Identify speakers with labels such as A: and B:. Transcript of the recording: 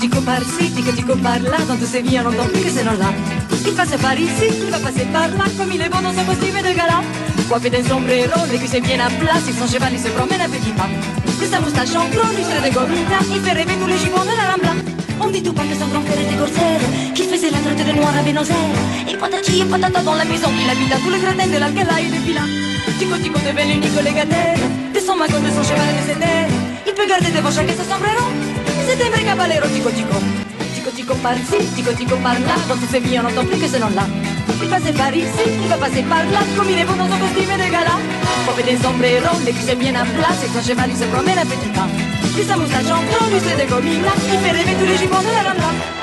A: tico par-ci, tico par-là, dans tous ses vies on n'entend plus que ces noms-là. Il passe par ici, il va passer par là, comme il est beau dans son costume de gala. Coiffé d'un sombrero, les cuisses bien à plat, sur son cheval il se promène à petits pas. De sa moustache en blond, lui serait de gomina, il fait rêver tous les jupons de la Rambla. On dit tout pas que son grand-père était corsaire, qu'il faisait la traite de noir à Buenos Aires. Et patati et patata dans la maison qu'il habita, tous les gradins de l'Alcala et de Pila. Tico devient l'unique légataire de son magot, de son cheval et de ses terres. Il peut garder devant chacun son sombrero, c'est un vrai caballero. Tico par-ci, tico par-là, dans tous ses vies on n'entend plus que ce nom-là. Il passe par ici, il va passer par là, comme il est beau dans son costume de gala. Coiffé d'un sombrero, les cuisses bien à plat, et son cheval il se promène à petit pas. Puis sa moustache en blond, lui c'est de gomina, il fait rêver tous les jupons de la Rambla.